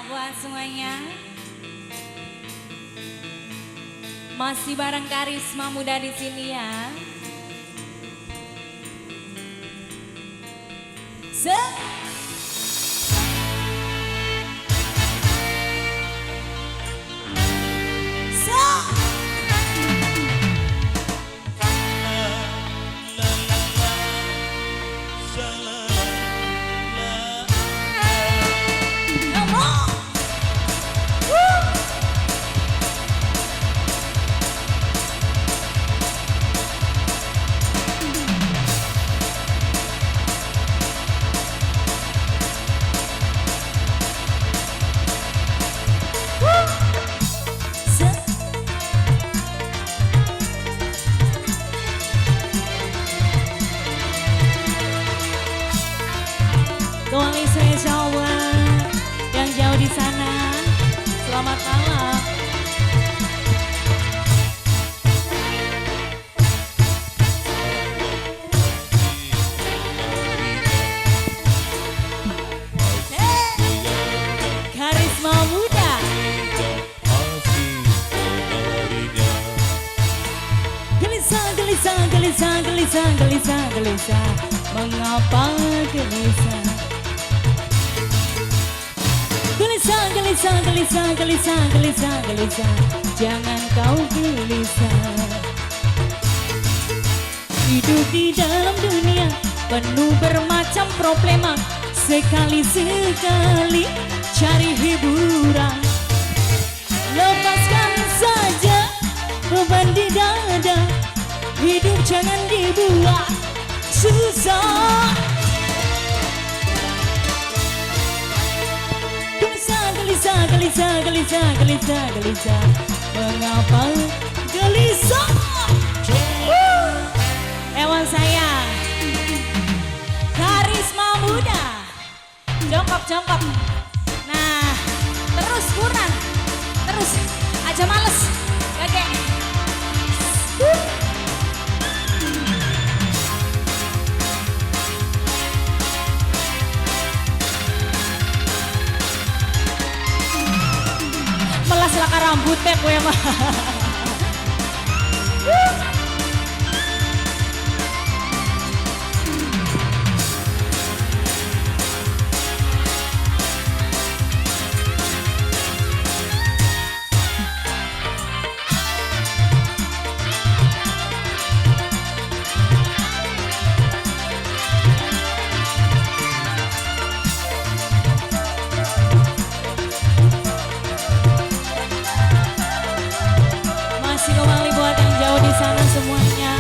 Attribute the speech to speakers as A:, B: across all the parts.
A: buat semuanya. Masih bareng karisma muda di sini ya. Doain spesial buat yang jauh di sana. Selamat malam. Karisma muda. Gelisah, gelisah, gelisah, gelisah, gelisah, gelisah. Mengapa gelisah? Gelisah, gelisah, gelisah, gelisah, gelisah, gelisah. Jangan kau gelisah. Hidup di dalam dunia penuh bermacam problema. Sekali-sekali cari hiburan. Lepaskan saja beban di dada. Hidup jangan dibuat susah. Gelisah, gelisah, gelisah, gelisah, gelisah. Mengapa gelisah? Lewat saya karisma muda. Jongkok, jongkok. Nah, terus kurang. Terus aja males. Oke. Melas laka rambutnya gue mah. Kembali buat yang jauh di sana semuanya.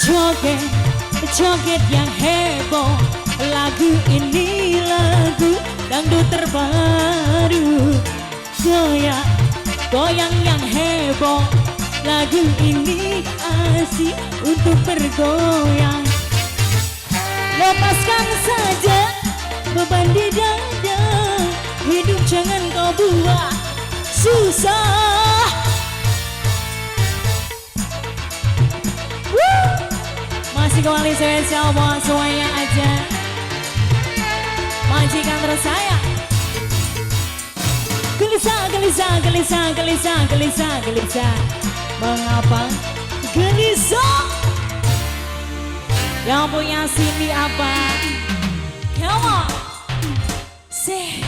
A: Joget, joget yang heboh. Lagu ini lagu dangdut terbaru. Goyang, goyang yang heboh. Lagu ini asik untuk bergoyang. Lepaskan saja beban di dada. Hidup jangan kau buat susah. Masih kembali spesial buat semuanya aja. Majikan terus saya. Gelisah, gelisah, gelisah, gelisah, gelisah, gelisah. Mengapa gelisah? Yang punya sini apa? Come on. Say.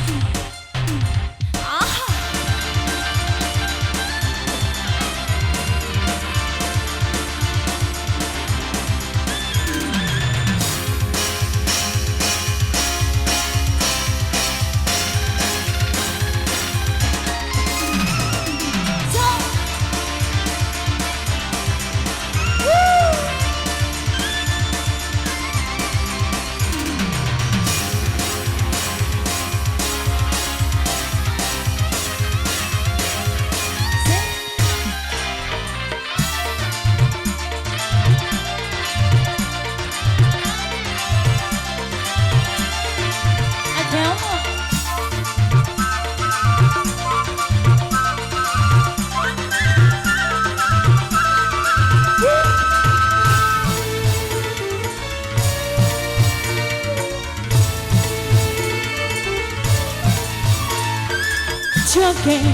A: Joget,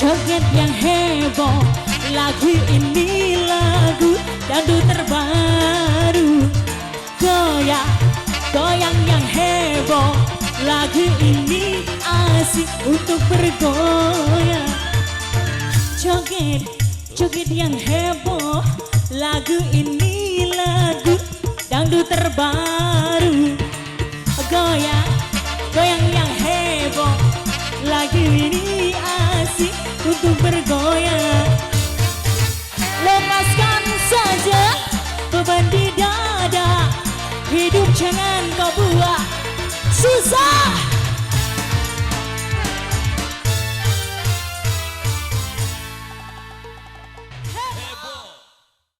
A: joget yang heboh. Lagu ini lagu dangdut terbaru. Goyang, goyang yang heboh. Lagu ini asik untuk bergoyang. Joget, joget yang heboh. Lagu ini lagu dangdut terbaru. Goyang, goyang yang heboh. Lagu ini asik untuk bergoyang.